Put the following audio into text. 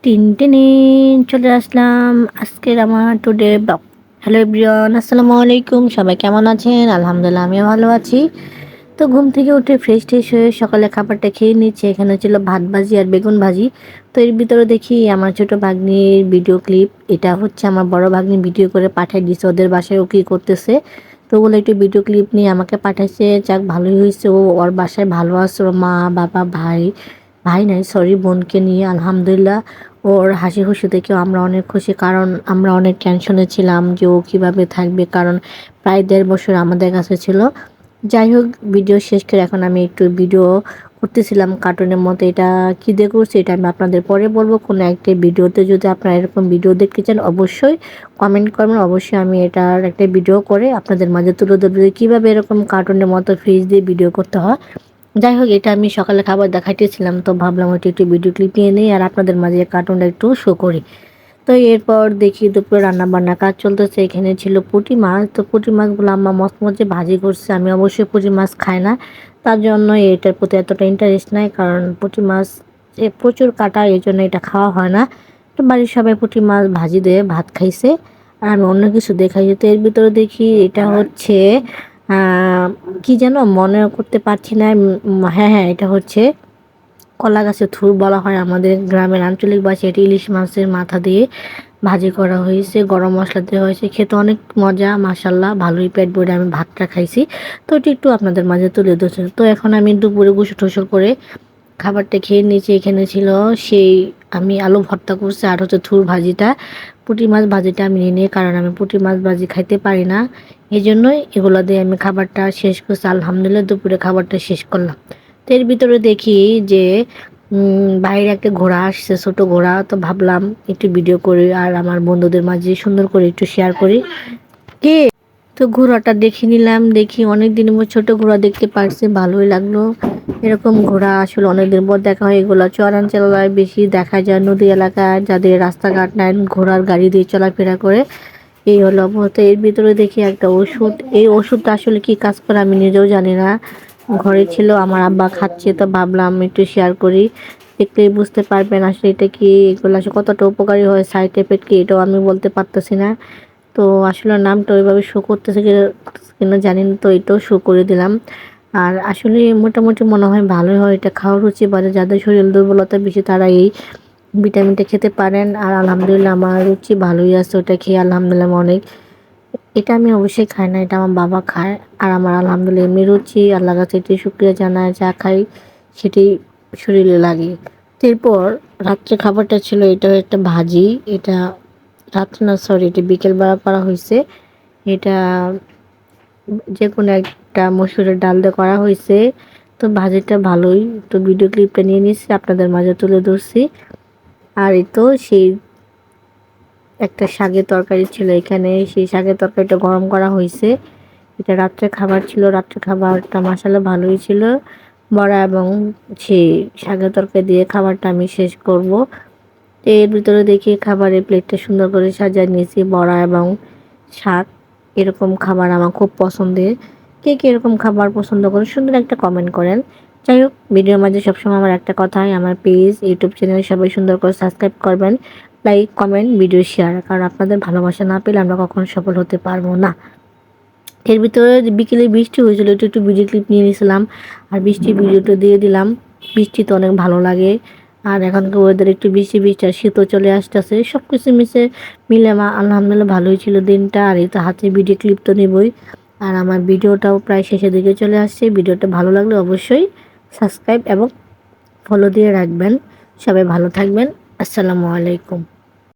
টিনটিনি চলে আসলাম আজকের আমার টুডে ব্লগ। হ্যালো এভরিওয়ান, আসসালামু আলাইকুম। সবাই কেমন আছেন? আলহামদুলিল্লাহ আমিও ভালো আছি। তো ঘুম থেকে উঠে ফ্রেশ ট্রেশ হয়ে সকালে খাবারটা খেয়ে নিচ্ছে। এখানে ছিল ভাত ভাজি আর বেগুন ভাজি। তো এর ভিতরে দেখি আমার ছোট ভাগ্নির ভিডিও ক্লিপ। এটা হচ্ছে আমার বড় ভাগ্নি ভিডিও করে পাঠিয়ে দিচ্ছে ওদের বাসায় ও কী করতেছে। তো ওগুলো একটু ভিডিও ক্লিপ নিয়ে আমাকে পাঠাইছে। যাক ভালোই হয়েছে, ও ওর বাসায় ভালো আছে, ওর মা বাবা ভাই ভাই নাই সরি বোনকে নিয়ে আলহামদুলিল্লাহ। ওর হাসি খুশি দেখেও আমরা অনেক খুশি, কারণ আমরা অনেক টেনশনে ছিলাম যে ও কীভাবে থাকবে, কারণ প্রায় 1.5 বছর আমাদের কাছে ছিল। যাই হোক, ভিডিও শেষ করে এখন আমি একটু ভিডিও করতেছিলাম কার্টুনের মতো। এটা কী দিয়ে করছি এটা আমি আপনাদের পরে বলবো কোনো একটা ভিডিওতে। যদি আপনারা এরকম ভিডিও দেখতে চান অবশ্যই কমেন্ট করবেন, অবশ্যই আমি এটার একটা ভিডিও করে আপনাদের মাঝে তুলে ধরবো যে কীভাবে এরকম কার্টুনের মতো ফ্রিজ দিয়ে ভিডিও করতে হয়। যাই হোক, এটা আমি সকালে খাবার দেখাইতেছিলাম, তো ভাবলাম ওইটা একটু ভিডিও ক্লিপ নিয়ে নিই আর আপনাদের মাঝে কার্টুনটা একটু শো করি। তো এরপর দেখি দুপুরে রান্নাবান্না কাজ চলতেছে। এখানে ছিল পুঁটি মাছ। তো পুঁটি মাছগুলো আম্মা মচমচে ভাজি করছে। আমি অবশ্যই পুঁটি মাছ খাই না, তার জন্য এটার প্রতি এতটা ইন্টারেস্ট নাই, কারণ পুঁটি মাছ প্রচুর কাটা, এই জন্য এটা খাওয়া হয় না। তো বাড়ির সবাই পুঁটি মাছ ভাজি দিয়ে ভাত খাইছে আর আমি অন্য কিছু দেখাই। তো এর ভিতরে দেখি এটা হচ্ছে কি যেন মনে করতে পারছি না। হ্যাঁ হ্যাঁ, এটা হচ্ছে কলা গাছের থুর বলা হয় আমাদের গ্রামের আঞ্চলিক ভাষায়। এটি ইলিশ মাছের মাথা দিয়ে ভাজি করা হয়েছে, গরম মশলা দেওয়া হয়েছে, খেতে অনেক মজা মাশাল্লাহ, ভালোই পেট ভরে আমি ভাতটা খাইছি। তো এটি একটু আপনাদের মাঝে তুলে ধরছি। তো এখন আমি দুপুরে গোসল টোসল করে খাবারটা খেয়ে নিয়েছি। এখানে ছিল সেই আমি আলু ভর্তা করছি আর হচ্ছে থুর ভাজিটা, পুঁটি মাছ ভাজিটা আমি নিয়ে নিই, কারণ আমি পুঁটি মাছ ভাজি খাইতে পারি না। এই জন্যই এগুলো দিয়ে আমি খাবারটা শেষ করছি। আলহামদুলিল্লাহ দুপুরে খাবারটা শেষ করলাম। তো এর ভিতরে দেখি যে বাইরে একটা ঘোড়া আসছে, ছোট ঘোড়া। তো ভাবলাম একটু ভিডিও করি আর আমার বন্ধুদের মাঝে সুন্দর করে একটু শেয়ার করি। কে তো ঘোড়াটা দেখে নিলাম, দেখি অনেক দিন পর ছোট ঘোড়া দেখতে পারছি, ভালোই লাগলো। এরকম ঘোড়া আসলে অনেকদিন পর দেখা হয়। এগুলো চরাঞ্চলায় বেশি দেখা যায়, নদী এলাকায় যাদের রাস্তাঘাট নাই ঘোড়ার গাড়ি দিয়ে চলাফেরা করে। এই হলো অবস্থা। এর ভিতরে দেখি একটা ওষুধ। এই ওষুধটা আসলে কি কাজ করে আমি নিজেও জানি না, ঘরে ছিল আমার আব্বা খাচ্ছে, তো ভাবলাম একটু শেয়ার করি, দেখলেই বুঝতে পারবেন আসলে এটা কি, এগুলো আসলে কতটা উপকারী হয়, সাইড এফেক্ট কি এটাও আমি বলতে পারতেছি না। তো আসলে নামটা ওইভাবে শো করতেছে কিনা জানি না, তো এটাও শো করে দিলাম। আর আসলে মোটামুটি মনে হয় ভালোই হয়, এটা খাওয়ার রুচি বাড়ে, যাদের শরীর দুর্বলতা বেশি তারা এই ভিটামিনটা খেতে পারেন। আর আলহামদুলিল্লাহ আমার রুচি ভালোই আছে, ওটা খেয়ে আলহামদুলিল্লাহ অনেক। এটা আমি অবশ্যই খাই না, এটা আমার বাবা খায়। আর আমার আলহামদুলিল্লাহ এমনি রুচি, আল্লাহর কাছে এটি শুকরিয়া জানায়, যা খাই সেটি শরীরে লাগে। এরপর রাত্রে খাবারটা ছিল এটা একটা ভাজি। এটা রাত্রে না সরি, এটা বিকেলবেলা করা হয়েছে। এটা যে কোনো একটা মসুরের ডাল দিয়ে করা হয়েছে। তো ভাজিটা ভালোই, তো ভিডিও ক্লিপটা নিয়ে নিচ্ছি আপনাদের মাঝে তুলে ধরছি। আর এই তো সেই একটা শাকের তরকারি ছিল এখানে, সেই শাকের তরকারিটা গরম করা হয়েছে। এটা রাত্রে খাবার ছিল, রাত্রে খাবারটা মাসালা ভালোই ছিল। বড়া এবং সেই শাকের তরকারি দিয়ে খাবারটা আমি শেষ করব। এর ভিতরে দেখি খাবারের প্লেটটা সুন্দর করে সাজিয়ে নিয়েছি, বড়া এবং শাক। এরকম খাবার আমার খুব পছন্দের। কে কে এরকম খাবার পছন্দ করে সুন্দর একটা কমেন্ট করেন। যাই হোক, ভিডিওর মাঝে সবসময় আমার একটা কথাই, আমার পেজ ইউটিউব চ্যানেল সবাই সুন্দর করে সাবস্ক্রাইব করবেন, লাইক কমেন্ট ভিডিও শেয়ার, কারণ আপনাদের ভালোবাসা না পেলে আমরা কখনো সফল হতে পারবো না। এর ভিতরে বিকেলে বৃষ্টি হয়েছিল, একটু একটু ভিডিও ক্লিপ নিয়ে নিয়েছিলাম আর বৃষ্টির ভিডিওটা দিয়ে দিলাম। বৃষ্টি তো অনেক ভালো লাগে। আর এখনকার ওয়েদার একটু বৃষ্টি বৃষ্টি আর শীতও চলে আসতেছে, সব কিছু মিলে আলহামদুলিল্লাহ ভালোই ছিল দিনটা। আর এই তো হাতে ভিডিও ক্লিপ তো নেবই। আর আমার ভিডিওটাও প্রায় শেষের দিকে চলে আসছে। ভিডিওটা ভালো লাগলে অবশ্যই সাবস্ক্রাইব এবং ফলো দিয়ে রাখবেন। সবাই ভালো থাকবেন। আসসালামু আলাইকুম।